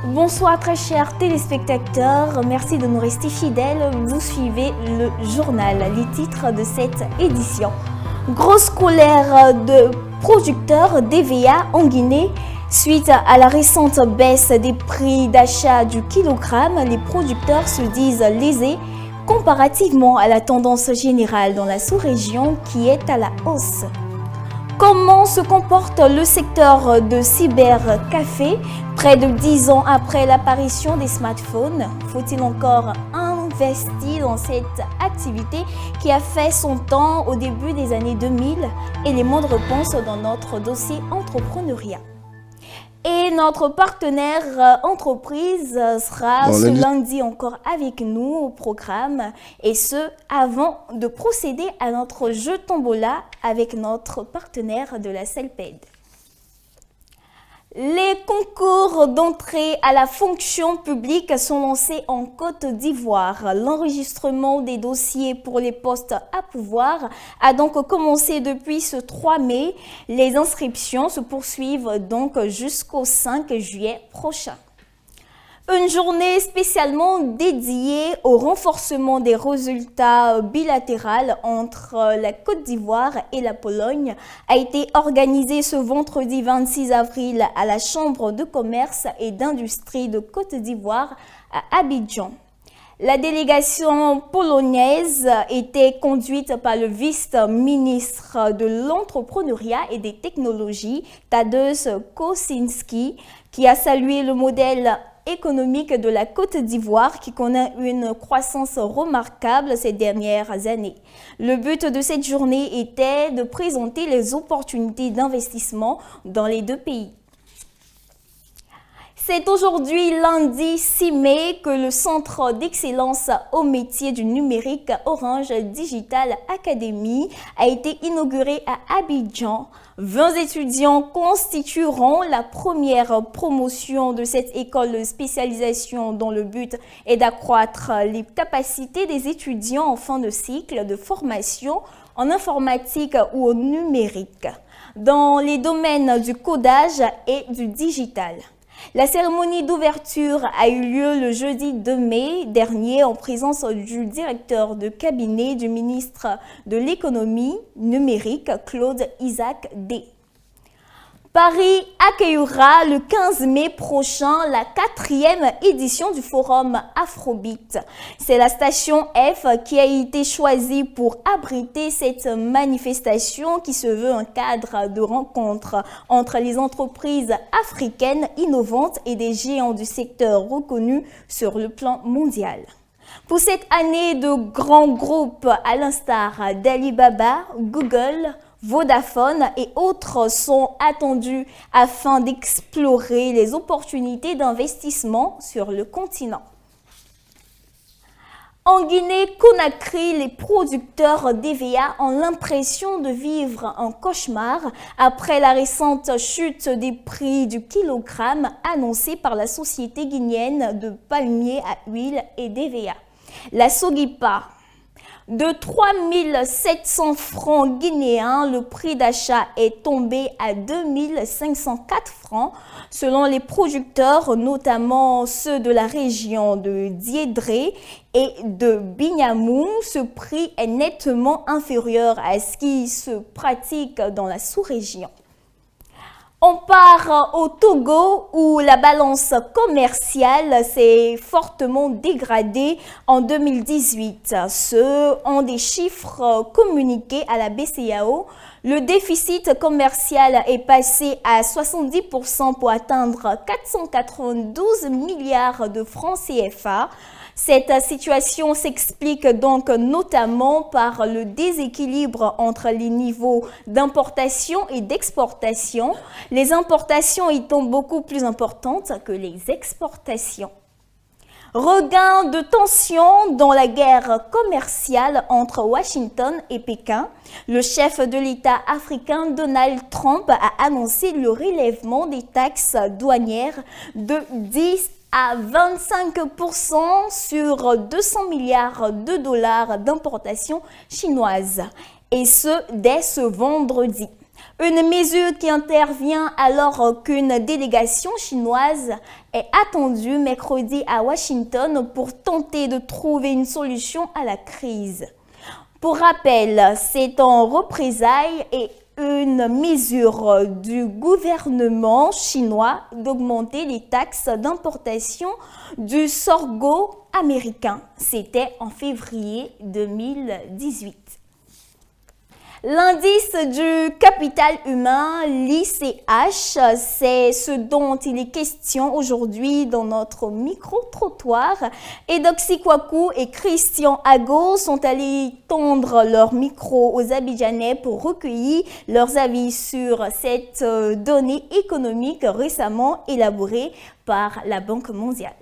Bonsoir très chers téléspectateurs, merci de nous rester fidèles, vous suivez le journal, les titres de cette édition. Grosse colère de producteurs d'EVA en Guinée. Suite à la récente baisse des prix d'achat du kilogramme, les producteurs se disent lésés comparativement à la tendance générale dans la sous-région qui est à la hausse. Comment se comporte le secteur de cybercafé près de 10 ans après l'apparition des smartphones? Faut-il encore investir dans cette activité qui a fait son temps au début des années 2000? Élément de réponse dans notre dossier entrepreneuriat. Et notre partenaire entreprise sera ce lundi encore avec nous au programme, et ce avant de procéder à notre jeu tombola avec notre partenaire de la CELPED. Les concours d'entrée à la fonction publique sont lancés en Côte d'Ivoire. L'enregistrement des dossiers pour les postes à pouvoir a donc commencé depuis ce 3 mai. Les inscriptions se poursuivent donc jusqu'au 5 juillet prochain. Une journée spécialement dédiée au renforcement des résultats bilatéraux entre la Côte d'Ivoire et la Pologne a été organisée ce vendredi 26 avril à la Chambre de commerce et d'industrie de Côte d'Ivoire à Abidjan. La délégation polonaise était conduite par le vice-ministre de l'entrepreneuriat et des technologies, Tadeusz Kosinski, qui a salué le modèle économique de la Côte d'Ivoire qui connaît une croissance remarquable ces dernières années. Le but de cette journée était de présenter les opportunités d'investissement dans les deux pays. C'est aujourd'hui, lundi 6 mai, que le Centre d'excellence au métier du numérique Orange Digital Academy a été inauguré à Abidjan. 20 étudiants constitueront la première promotion de cette école de spécialisation dont le but est d'accroître les capacités des étudiants en fin de cycle de formation en informatique ou au numérique, dans les domaines du codage et du digital. La cérémonie d'ouverture a eu lieu le jeudi 2 mai dernier en présence du directeur de cabinet du ministre de l'économie numérique, Claude Isaac D. Paris accueillera le 15 mai prochain la 4e édition du forum Afrobeat. C'est la station F qui a été choisie pour abriter cette manifestation qui se veut un cadre de rencontre entre les entreprises africaines innovantes et des géants du secteur reconnus sur le plan mondial. Pour cette année, de grands groupes à l'instar d'Alibaba, Google, Vodafone et autres sont attendus afin d'explorer les opportunités d'investissement sur le continent. En Guinée-Conakry, les producteurs d'EVA ont l'impression de vivre un cauchemar après la récente chute des prix du kilogramme annoncée par la société guinéenne de palmiers à huile et d'EVA. La Sogipa. De 3 700 francs guinéens, le prix d'achat est tombé à 2 504 francs. Selon les producteurs, notamment ceux de la région de Diédré et de Bignamou, ce prix est nettement inférieur à ce qui se pratique dans la sous-région. On part au Togo où la balance commerciale s'est fortement dégradée en 2018. Selon des chiffres communiqués à la BCEAO, le déficit commercial est passé à 70% pour atteindre 492 milliards de francs CFA. Cette situation s'explique donc notamment par le déséquilibre entre les niveaux d'importation et d'exportation, les importations étant beaucoup plus importantes que les exportations. Regain de tension dans la guerre commerciale entre Washington et Pékin. Le chef de l'État africain Donald Trump a annoncé le relèvement des taxes douanières de 10 à 25% sur 200 milliards de dollars d'importations chinoises. Et ce, dès ce vendredi. Une mesure qui intervient alors qu'une délégation chinoise est attendue mercredi à Washington pour tenter de trouver une solution à la crise. Pour rappel, c'est en représailles et une mesure du gouvernement chinois d'augmenter les taxes d'importation du sorgho américain. C'était en février 2018. L'indice du capital humain, l'ICH, c'est ce dont il est question aujourd'hui dans notre micro-trottoir. Edoxy Kwaku et Christian Ago sont allés tendre leur micro aux Abidjanais pour recueillir leurs avis sur cette donnée économique récemment élaborée par la Banque mondiale.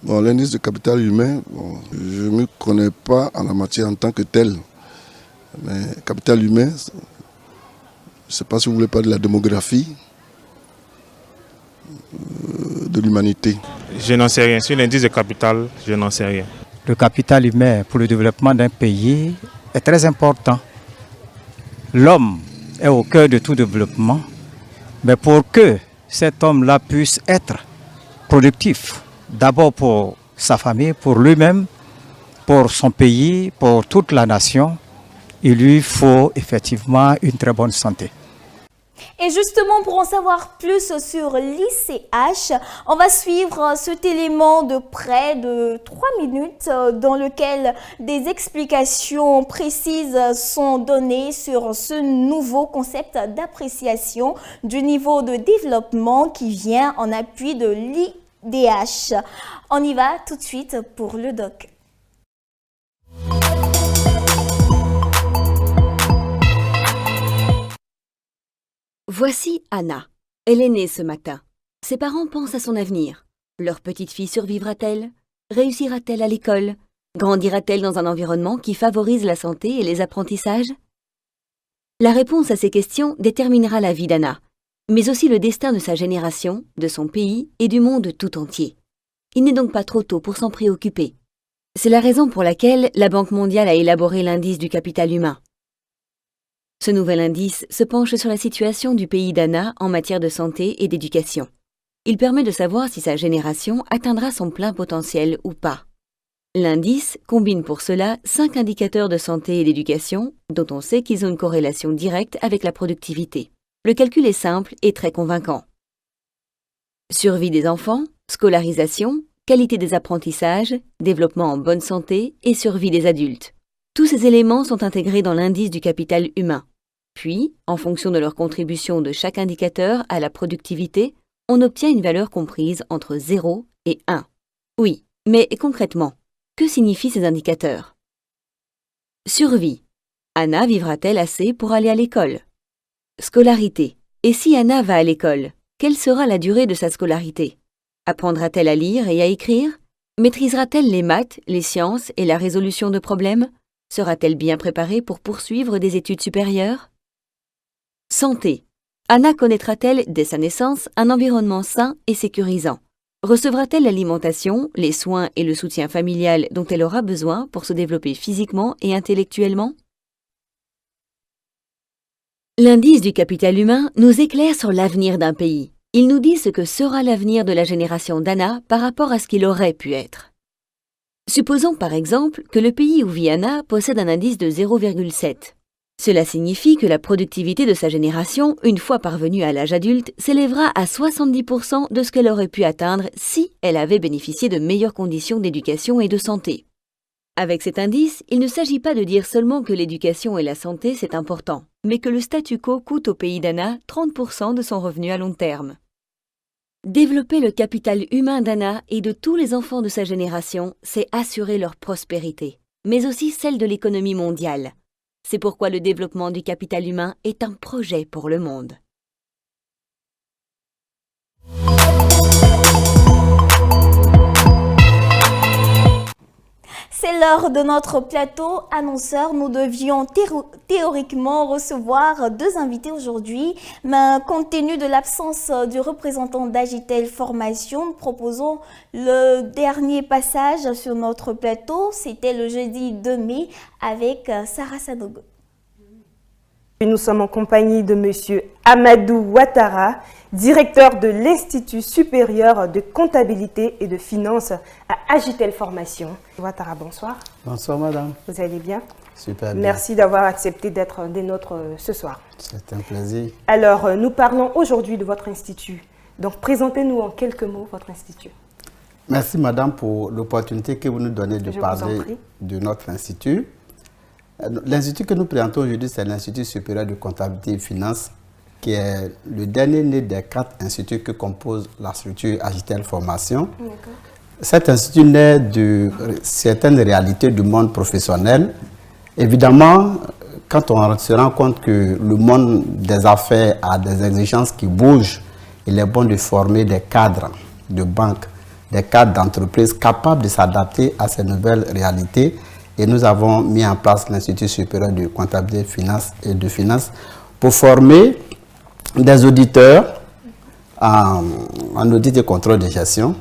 Bon, l'indice de capital humain, je ne me connais pas en la matière en tant que tel. Mais capital humain, je ne sais pas si vous voulez parler de la démographie de l'humanité. Je n'en sais rien. Sur l'indice de capital, je n'en sais rien. Le capital humain pour le développement d'un pays est très important. L'homme est au cœur de tout développement, mais pour que cet homme-là puisse être productif, d'abord pour sa famille, pour lui-même, pour son pays, pour toute la nation, il lui faut effectivement une très bonne santé. Et justement, pour en savoir plus sur l'ICH, on va suivre cet élément de près de 3 minutes dans lequel des explications précises sont données sur ce nouveau concept d'appréciation du niveau de développement qui vient en appui de l'IDH. On y va tout de suite pour le doc. Voici Anna. Elle est née ce matin. Ses parents pensent à son avenir. Leur petite fille survivra-t-elle? Réussira-t-elle à l'école? Grandira-t-elle dans un environnement qui favorise la santé et les apprentissages? La réponse à ces questions déterminera la vie d'Anna, mais aussi le destin de sa génération, de son pays et du monde tout entier. Il n'est donc pas trop tôt pour s'en préoccuper. C'est la raison pour laquelle la Banque mondiale a élaboré l'indice du capital humain. Ce nouvel indice se penche sur la situation du pays d'Anna en matière de santé et d'éducation. Il permet de savoir si sa génération atteindra son plein potentiel ou pas. L'indice combine pour cela 5 indicateurs de santé et d'éducation dont on sait qu'ils ont une corrélation directe avec la productivité. Le calcul est simple et très convaincant. Survie des enfants, scolarisation, qualité des apprentissages, développement en bonne santé et survie des adultes. Tous ces éléments sont intégrés dans l'indice du capital humain. Puis, en fonction de leur contribution de chaque indicateur à la productivité, on obtient une valeur comprise entre 0 et 1. Oui, mais concrètement, que signifient ces indicateurs? Survie. Anna vivra-t-elle assez pour aller à l'école? Scolarité. Et si Anna va à l'école, quelle sera la durée de sa scolarité? Apprendra-t-elle à lire et à écrire? Maîtrisera-t-elle les maths, les sciences et la résolution de problèmes? Sera-t-elle bien préparée pour poursuivre des études supérieures? Santé. Anna connaîtra-t-elle, dès sa naissance, un environnement sain et sécurisant? Recevra-t-elle l'alimentation, les soins et le soutien familial dont elle aura besoin pour se développer physiquement et intellectuellement? L'indice du capital humain nous éclaire sur l'avenir d'un pays. Il nous dit ce que sera l'avenir de la génération d'Anna par rapport à ce qu'il aurait pu être. Supposons par exemple que le pays où vit Anna possède un indice de 0,7. Cela signifie que la productivité de sa génération, une fois parvenue à l'âge adulte, s'élèvera à 70% de ce qu'elle aurait pu atteindre si elle avait bénéficié de meilleures conditions d'éducation et de santé. Avec cet indice, il ne s'agit pas de dire seulement que l'éducation et la santé c'est important, mais que le statu quo coûte au pays d'Anna 30% de son revenu à long terme. Développer le capital humain d'Anna et de tous les enfants de sa génération, c'est assurer leur prospérité, mais aussi celle de l'économie mondiale. C'est pourquoi le développement du capital humain est un projet pour le monde. C'est l'heure de notre plateau annonceur. Nous devions théoriquement recevoir 2 invités aujourd'hui, mais compte tenu de l'absence du représentant d'Agitel Formation, nous proposons le dernier passage sur notre plateau. C'était le jeudi 2 mai avec Sarah Sanogo. Nous sommes en compagnie de M. Amadou Ouattara, directeur de l'Institut supérieur de comptabilité et de finances à Agitel Formation. Ouattara, bonsoir. Bonsoir madame. Vous allez bien? Super bien. Merci d'avoir accepté d'être des nôtres ce soir. C'est un plaisir. Alors, nous parlons aujourd'hui de votre institut. Donc, présentez-nous en quelques mots votre institut. Merci madame pour l'opportunité que vous nous donnez de parler de notre institut. L'institut que nous présentons aujourd'hui, c'est l'Institut supérieur de comptabilité et finances, qui est le dernier né des 4 instituts que compose la structure Agitel Formation. Cet institut naît de certaines réalités du monde professionnel. Évidemment, quand on se rend compte que le monde des affaires a des exigences qui bougent, il est bon de former des cadres de banque, des cadres d'entreprise capables de s'adapter à ces nouvelles réalités. Et nous avons mis en place l'Institut supérieur de comptabilité et de finances pour former des auditeurs en audit et contrôle de gestion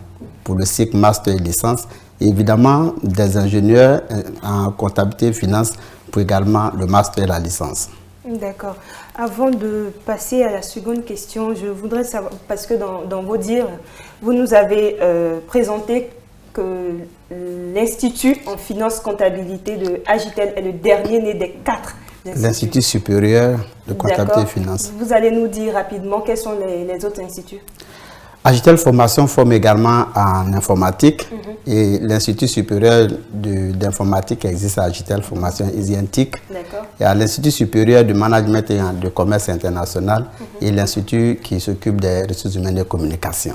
pour le cycle master et licence. Et évidemment, des ingénieurs en comptabilité et finances pour également le master et la licence. D'accord. Avant de passer à la seconde question, je voudrais savoir, parce que dans vos dires, vous nous avez présenté que l'Institut en finance comptabilité de Agitel est le dernier né des 4 instituts. L'Institut supérieur de comptabilité et finances. Vous allez nous dire rapidement quels sont les autres instituts. Agitel Formation forme également en informatique et l'Institut supérieur d'informatique existe à Agitel Formation Isientic. Et à l'Institut supérieur de management et de commerce international et l'Institut qui s'occupe des ressources humaines et communication.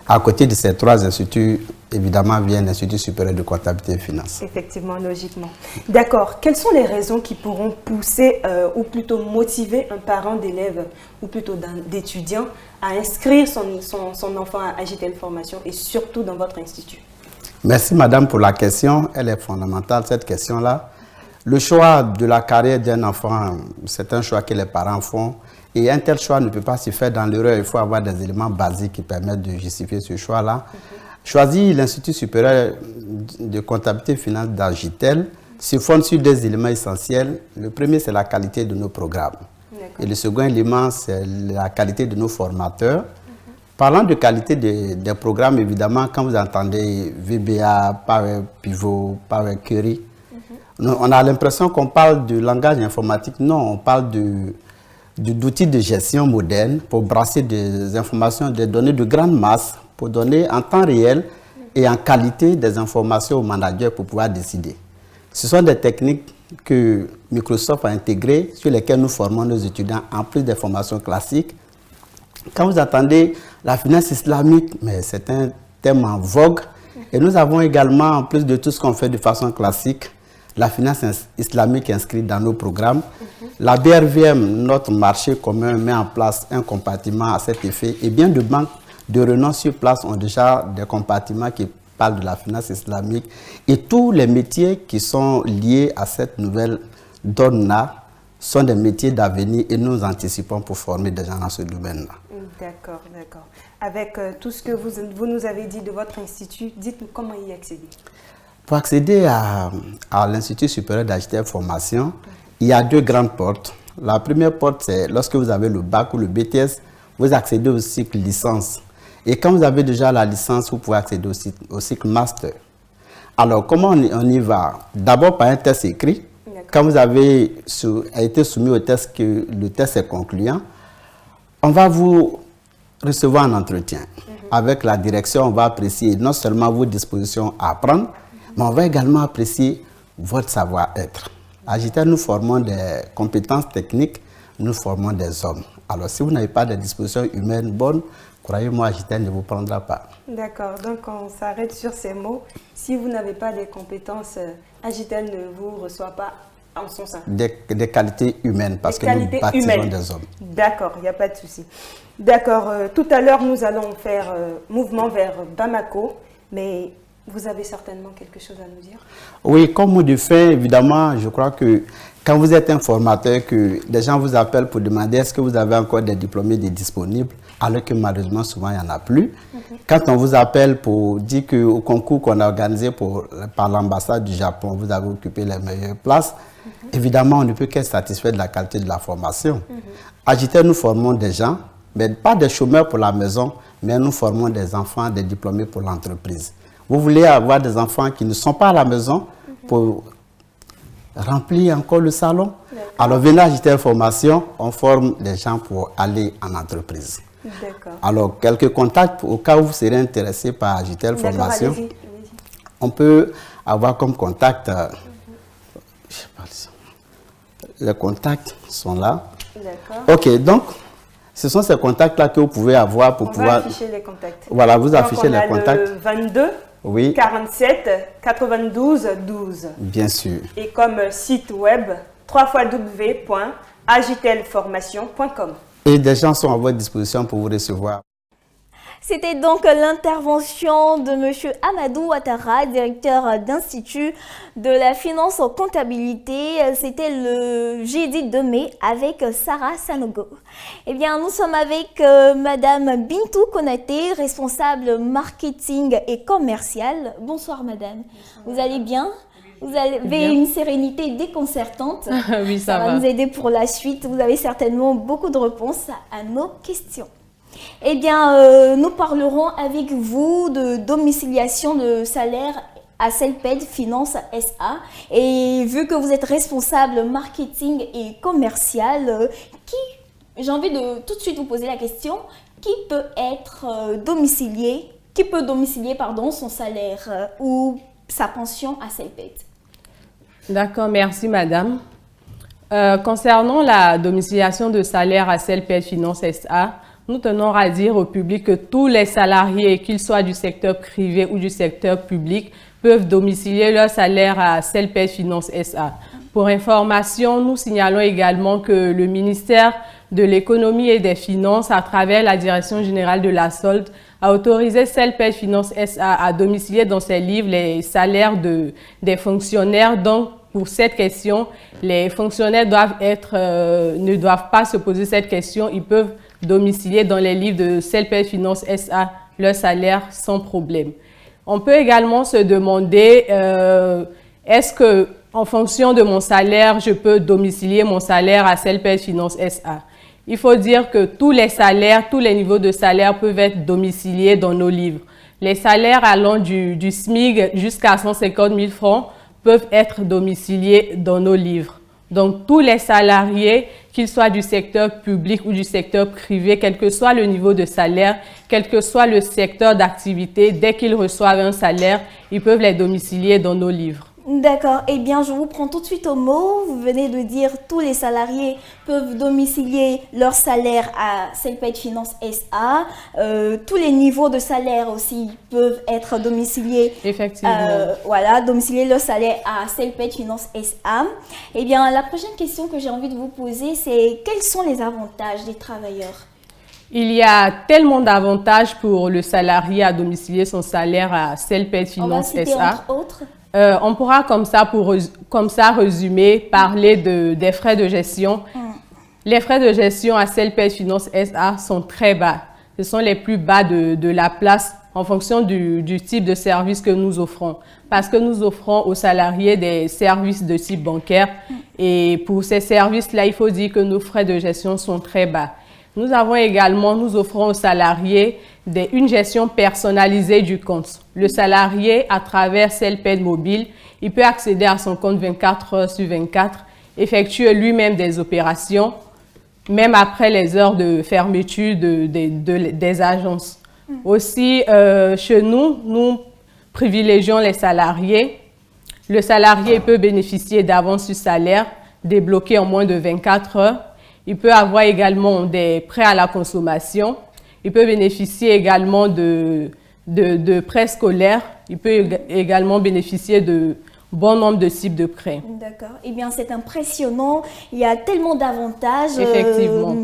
À côté de ces 3 instituts, évidemment, vient l'Institut supérieur de comptabilité et finances. Effectivement, logiquement. D'accord. Quelles sont les raisons qui pourront pousser ou plutôt motiver un parent d'élève ou plutôt d'étudiant à inscrire son enfant à Agitel Formation et surtout dans votre institut? Merci madame pour la question. Elle est fondamentale, cette question-là. Le choix de la carrière d'un enfant, c'est un choix que les parents font. Et un tel choix ne peut pas se faire dans l'erreur. Il faut avoir des éléments basiques qui permettent de justifier ce choix-là. Choisir l'Institut supérieur de comptabilité et finances d'Agitel se fonde sur 2 éléments essentiels. Le premier, c'est la qualité de nos programmes. Et le second élément, c'est la qualité de nos formateurs. Parlant de qualité des programmes, évidemment, quand vous entendez VBA, Power Pivot, Power Query, on a l'impression qu'on parle de langage informatique. Non, on parle d'outils de gestion modernes pour brasser des informations, des données de grande masse, pour donner en temps réel et en qualité des informations aux managers pour pouvoir décider. Ce sont des techniques que Microsoft a intégrées, sur lesquelles nous formons nos étudiants en plus des formations classiques. Quand vous attendez la finance islamique, mais c'est un thème en vogue. Et nous avons également, en plus de tout ce qu'on fait de façon classique, la finance islamique inscrite dans nos programmes. La BRVM, notre marché commun, met en place un compartiment à cet effet. Et bien de banques de renom sur place ont déjà des compartiments qui parlent de la finance islamique. Et tous les métiers qui sont liés à cette nouvelle donne-là sont des métiers d'avenir et nous anticipons pour former des gens dans ce domaine-là. D'accord, d'accord. Avec tout ce que vous nous avez dit de votre institut, dites-nous comment y accéder. Pour accéder à l'Institut supérieur d'Agitel Formation, il y a 2 grandes portes. La première porte, c'est lorsque vous avez le bac ou le BTS, vous accédez au cycle licence. Et quand vous avez déjà la licence, vous pouvez accéder au cycle master. Alors, comment on y va? D'abord par un test écrit. Quand vous avez été soumis au test, que le test est concluant, on va vous recevoir un entretien. Avec la direction, on va apprécier non seulement vos dispositions à apprendre, mais on va également apprécier votre savoir-être. À Agitel, nous formons des compétences techniques, nous formons des hommes. Alors, si vous n'avez pas de dispositions humaines bonnes, croyez-moi, Agitel ne vous prendra pas. D'accord, donc on s'arrête sur ces mots. Si vous n'avez pas des compétences, Agitel ne vous reçoit pas en son sein. Des qualités humaines, parce que nous baptisons des hommes. D'accord, il n'y a pas de souci. D'accord, tout à l'heure, nous allons faire mouvement vers Bamako, mais Vous avez certainement quelque chose à nous dire? Oui, comme mot de fin, évidemment, je crois que quand vous êtes un formateur, que des gens vous appellent pour demander est-ce que vous avez encore des diplômés disponibles, alors que malheureusement, souvent, il n'y en a plus. Quand on vous appelle pour dire qu'au concours qu'on a organisé par l'ambassade du Japon, vous avez occupé les meilleures places, évidemment, on ne peut qu'être satisfait de la qualité de la formation. À JTL, nous formons des gens, mais pas des chômeurs pour la maison, mais nous formons des enfants, des diplômés pour l'entreprise. Vous voulez avoir des enfants qui ne sont pas à la maison pour remplir encore le salon? Alors, venez à JTL Formation, on forme des gens pour aller en entreprise. Alors, quelques contacts au cas où vous serez intéressé par JTL Formation. Allez-y. On peut avoir comme contact, les contacts sont là. D'accord. Ok, donc, ce sont ces contacts-là que vous pouvez avoir pour pouvoir... On va afficher les contacts. Voilà, vous Donc, affichez les contacts. Le 22 Oui, 47 92 12. bien sûr. Et comme site web www.agtlformation.com. Et des gens sont à votre disposition pour vous recevoir. C'était donc l'intervention de M. Amadou Ouattara, directeur d'Institut de la finance en comptabilité. C'était le jeudi 2 mai avec Sarah Sanogo. Eh bien, nous sommes avec Madame Bintou Konaté, responsable marketing et commercial. Bonsoir Madame. Vous allez bien? Vous avez une sérénité déconcertante. Oui, ça va nous aider pour la suite. Vous avez certainement beaucoup de réponses à nos questions. Eh bien, nous parlerons avec vous de domiciliation de salaire à Selped Finance SA. Et vu que vous êtes responsable marketing et commercial, j'ai envie de tout de suite vous poser la question, qui peut domicilier son salaire ou sa pension à Selped? D'accord, merci madame. Concernant la domiciliation de salaire à Selped Finance SA, nous tenons à dire au public que tous les salariés, qu'ils soient du secteur privé ou du secteur public, peuvent domicilier leur salaire à Selped Finance SA. Pour information, nous signalons également que le ministère de l'Économie et des Finances, à travers la Direction générale de la solde, a autorisé Selped Finance SA à domicilier dans ses livres les salaires des fonctionnaires. Donc, pour cette question, les fonctionnaires ne doivent pas se poser cette question. Ils peuvent domicilier dans les livres de Selped Finance SA leur salaire sans problème. On peut également se demander, est-ce que en fonction de mon salaire, je peux domicilier mon salaire à Selped Finance SA? Il faut dire que tous les salaires, tous les niveaux de salaire peuvent être domiciliés dans nos livres. Les salaires allant du SMIC jusqu'à 150 000 francs peuvent être domiciliés dans nos livres. Donc, tous les salariés, qu'ils soient du secteur public ou du secteur privé, quel que soit le niveau de salaire, quel que soit le secteur d'activité, dès qu'ils reçoivent un salaire, ils peuvent les domicilier dans nos livres. D'accord. Eh bien, je vous prends tout de suite au mot. Vous venez de dire tous les salariés peuvent domicilier leur salaire à Selped Finance SA. Tous les niveaux de salaire aussi peuvent être domiciliés. Effectivement. Domicilier leur salaire à Selped Finance SA. Eh bien, la prochaine question que j'ai envie de vous poser, c'est quels sont les avantages des travailleurs? Il y a tellement d'avantages pour le salarié à domicilier son salaire à Selped Finance SA. On va citer entre autres. On pourra comme ça résumer, parler des frais de gestion. Les frais de gestion à Selped Finance SA sont très bas. Ce sont les plus bas de la place en fonction du type de service que nous offrons. Parce que nous offrons aux salariés des services de type bancaire. Et pour ces services-là, il faut dire que nos frais de gestion sont très bas. Nous offrons aux salariés une gestion personnalisée du compte. Le salarié, à travers Selped Mobile, il peut accéder à son compte 24 heures sur 24, effectuer lui-même des opérations, même après les heures de fermeture des agences. Aussi, chez nous, nous privilégions les salariés. Le salarié peut bénéficier d'avances sur salaire débloquées en moins de 24 heures. Il peut avoir également des prêts à la consommation. Il peut bénéficier également de prêts scolaires. Il peut également bénéficier de bon nombre de types de prêts. D'accord. Eh bien, c'est impressionnant. Il y a tellement d'avantages. Effectivement.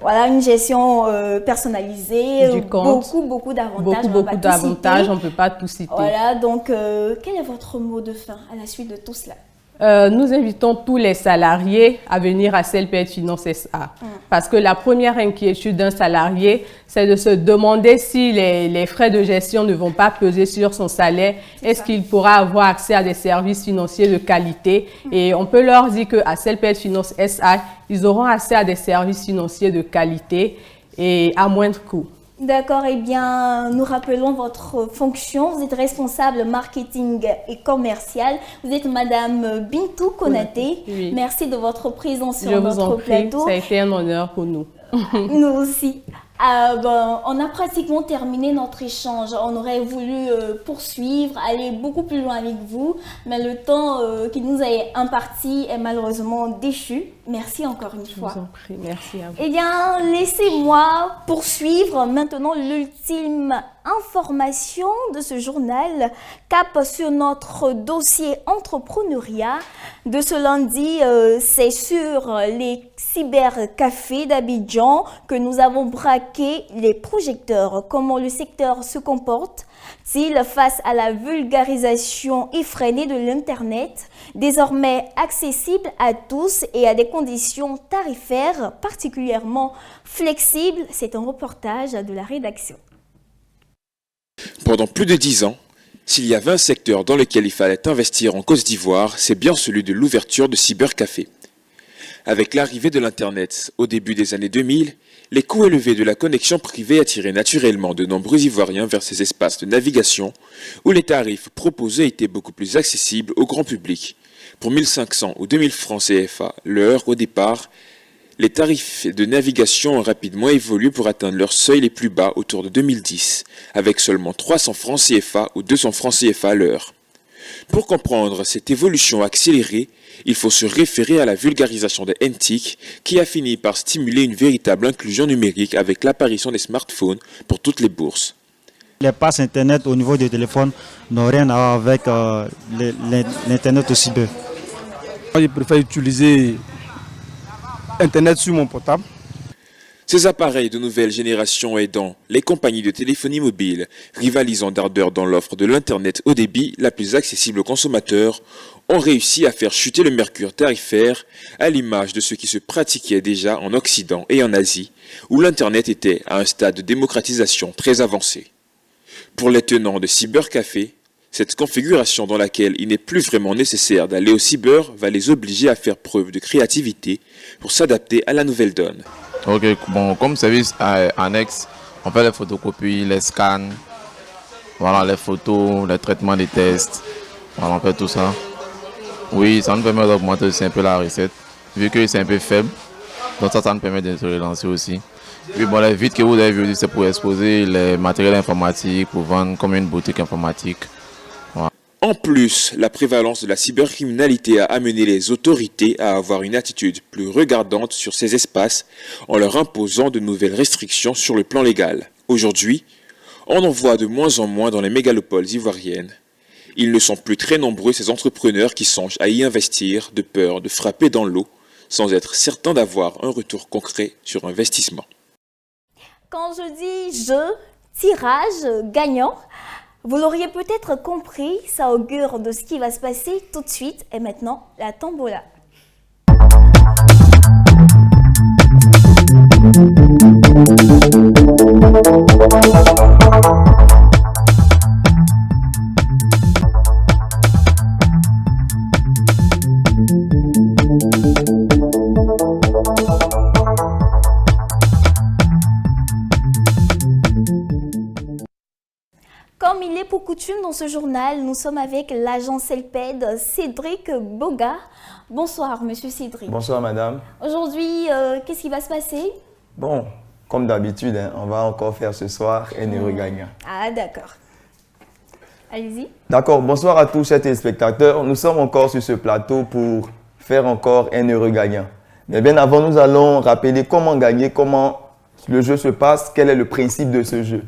Voilà, une gestion personnalisée, Du compte. beaucoup d'avantages. Beaucoup d'avantages, on ne peut pas tout citer. Voilà, donc quel est votre mot de fin à la suite de tout cela? Nous invitons tous les salariés à venir à CELPED Finance SA. Parce que la première inquiétude d'un salarié, c'est de se demander si les frais de gestion ne vont pas peser sur son salaire. Est-ce qu'il pourra avoir accès à des services financiers de qualité? Et on peut leur dire qu'à CELPED Finance SA, ils auront accès à des services financiers de qualité et à moindre coût. D'accord, eh bien, nous rappelons votre fonction. Vous êtes responsable marketing et commercial. Vous êtes Madame Bintou Konaté. Oui. Merci de votre présence sur Je vous notre en prie, plateau. ça a été un honneur pour nous. Nous aussi. On a pratiquement terminé notre échange. On aurait voulu poursuivre, aller beaucoup plus loin avec vous, mais le temps qui nous est imparti est malheureusement déchu. Merci encore une fois. Je vous en prie, merci à vous. Eh bien, laissez-moi poursuivre maintenant l'ultime information de ce journal, cap sur notre dossier entrepreneuriat. De ce lundi, c'est sur les cybercafés d'Abidjan que nous avons braqué les projecteurs. Comment le secteur se comporte-t-il face à la vulgarisation effrénée de l'Internet, désormais accessible à tous et à des conditions tarifaires particulièrement flexibles? C'est un reportage de la rédaction. Pendant plus de 10 ans, s'il y avait un secteur dans lequel il fallait investir en Côte d'Ivoire, c'est bien celui de l'ouverture de cybercafés. Avec l'arrivée de l'Internet au début des années 2000, les coûts élevés de la connexion privée attiraient naturellement de nombreux Ivoiriens vers ces espaces de navigation où les tarifs proposés étaient beaucoup plus accessibles au grand public. Pour 1500 ou 2000 francs CFA l'heure au départ, les tarifs de navigation ont rapidement évolué pour atteindre leurs seuils les plus bas autour de 2010, avec seulement 300 francs CFA ou 200 francs CFA l'heure. Pour comprendre cette évolution accélérée, il faut se référer à la vulgarisation des NTIC qui a fini par stimuler une véritable inclusion numérique avec l'apparition des smartphones pour toutes les bourses. Les passes Internet au niveau des téléphones n'ont rien à voir avec l'Internet au cyber. Je préfère utiliser Internet sur mon portable. Ces appareils de nouvelle génération aidant les compagnies de téléphonie mobile, rivalisant d'ardeur dans l'offre de l'Internet haut débit la plus accessible aux consommateurs, ont réussi à faire chuter le mercure tarifaire à l'image de ce qui se pratiquait déjà en Occident et en Asie, où l'Internet était à un stade de démocratisation très avancé. Pour les tenants de cybercafé, cette configuration dans laquelle il n'est plus vraiment nécessaire d'aller au cyber va les obliger à faire preuve de créativité pour s'adapter à la nouvelle donne. Ok, bon, comme service annexe, on fait les photocopies, les scans, voilà, les photos, les traitements des tests, voilà, on fait tout ça. Oui, ça nous permet d'augmenter aussi un peu la recette, vu que c'est un peu faible, donc ça nous permet de se relancer aussi. Puis bon, les vitres que vous avez vues, c'est pour exposer les matériels informatiques, pour vendre comme une boutique informatique. Voilà. En plus, la prévalence de la cybercriminalité a amené les autorités à avoir une attitude plus regardante sur ces espaces en leur imposant de nouvelles restrictions sur le plan légal. Aujourd'hui, on en voit de moins en moins dans les mégalopoles ivoiriennes. Ils ne sont plus très nombreux ces entrepreneurs qui songent à y investir de peur de frapper dans l'eau sans être certains d'avoir un retour concret sur investissement. Quand je dis tirage gagnant, vous l'auriez peut-être compris, ça augure de ce qui va se passer tout de suite. Et maintenant, la tombola. Comme il est pour coutume dans ce journal, nous sommes avec l'agent CELPED, Cédric Boga. Bonsoir, monsieur Cédric. Bonsoir, madame. Aujourd'hui, qu'est-ce qui va se passer? Bon, comme d'habitude, on va encore faire ce soir un heureux gagnant. Ah, d'accord. Allez-y. D'accord, bonsoir à tous, chers téléspectateurs. Nous sommes encore sur ce plateau pour faire encore un heureux gagnant. Mais bien avant, nous allons rappeler comment gagner, comment le jeu se passe, quel est le principe de ce jeu.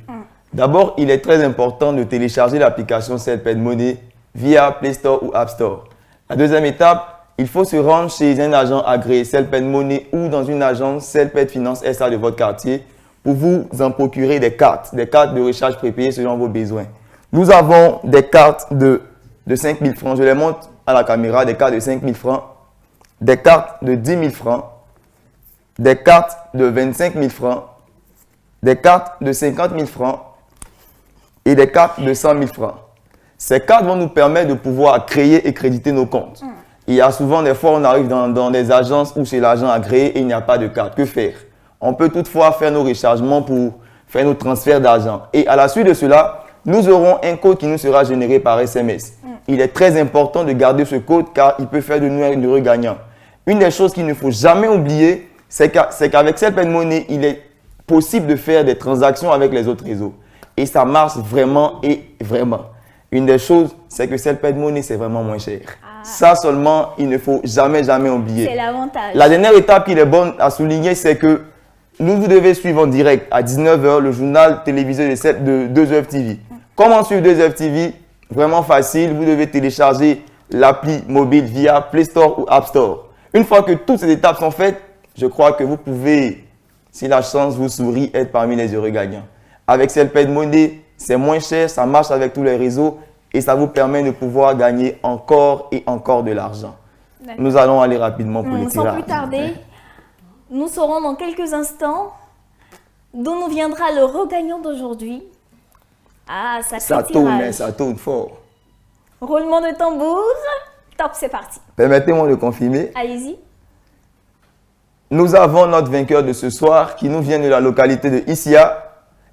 D'abord, il est très important de télécharger l'application CELPED Money via Play Store ou App Store. La deuxième étape, il faut se rendre chez un agent agréé CELPED Money ou dans une agence CELPED Finance SA de votre quartier pour vous en procurer des cartes de recharge prépayées selon vos besoins. Nous avons des cartes de 5 000 francs. Je les montre à la caméra, des cartes de 5 000 francs, des cartes de 10 000 francs, des cartes de 25 000 francs, des cartes de 50 000 francs et des cartes de 100 000 francs. Ces cartes vont nous permettre de pouvoir créer et créditer nos comptes. Il y a souvent des fois, on arrive dans des agences où c'est l'agent agréé et il n'y a pas de carte. Que faire? On peut toutefois faire nos rechargements pour faire nos transferts d'argent. Et à la suite de cela, nous aurons un code qui nous sera généré par SMS. Il est très important de garder ce code car il peut faire de nous un heureux gagnant. Une des choses qu'il ne faut jamais oublier, c'est qu'avec CELPED Money, il est possible de faire des transactions avec les autres réseaux. Et ça marche vraiment et vraiment. Une des choses, c'est que CELPED Money, c'est vraiment moins cher. Ça seulement, il ne faut jamais oublier. C'est l'avantage. La dernière étape qu'il est bonne à souligner, c'est que vous devez suivre en direct à 19 h le journal télévisé de 2FTV. Comment suivre 2FTV? Vraiment facile, vous devez télécharger l'appli mobile via Play Store ou App Store. Une fois que toutes ces étapes sont faites, je crois que vous pouvez, si la chance vous sourit, être parmi les heureux gagnants. Avec CELPED Money, c'est moins cher, ça marche avec tous les réseaux et ça vous permet de pouvoir gagner encore et encore de l'argent. Nous allons aller rapidement pour les tirages. Sans plus tarder, nous saurons dans quelques instants d'où nous viendra le regagnant d'aujourd'hui. Ah, ça tourne, ça tourne fort. Roulement de tambour. Top, c'est parti. Permettez-moi de confirmer. Allez-y. Nous avons notre vainqueur de ce soir qui nous vient de la localité de Issia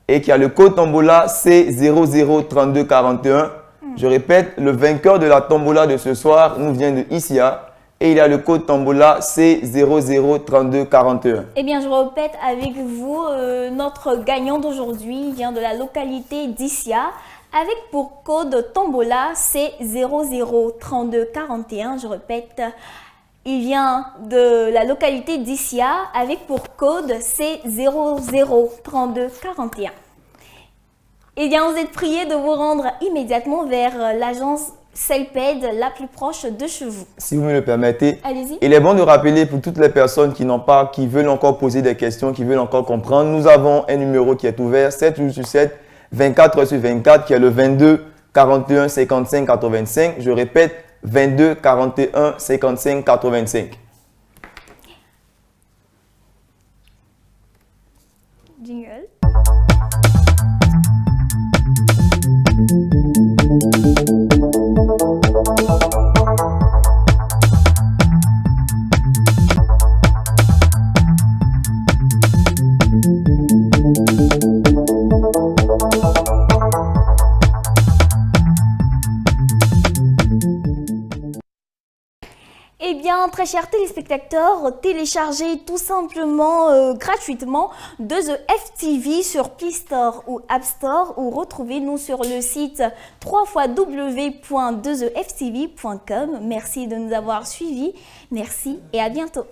et qui a le code tombola C003241. Je répète, le vainqueur de la tombola de ce soir nous vient de Issia et il a le code tombola C003241. Eh bien, je répète avec vous, notre gagnant d'aujourd'hui vient de la localité d'Issia avec pour code tombola C003241. Je répète, il vient de la localité d'Issia avec pour code C003241. Eh bien, vous êtes priés de vous rendre immédiatement vers l'agence CELPED la plus proche de chez vous. Si vous me le permettez, allez-y. Il est bon de rappeler pour toutes les personnes qui veulent encore poser des questions, qui veulent encore comprendre, nous avons un numéro qui est ouvert 7 jours sur 7, 24 heures sur 24, qui est le 22 41 55 85. Je répète, 22 41 55 85. Jingle. Eh bien, très chers téléspectateurs, téléchargez tout simplement gratuitement 2FTV sur Play Store ou App Store ou retrouvez-nous sur le site www.2eftv.com. Merci de nous avoir suivis. Merci et à bientôt.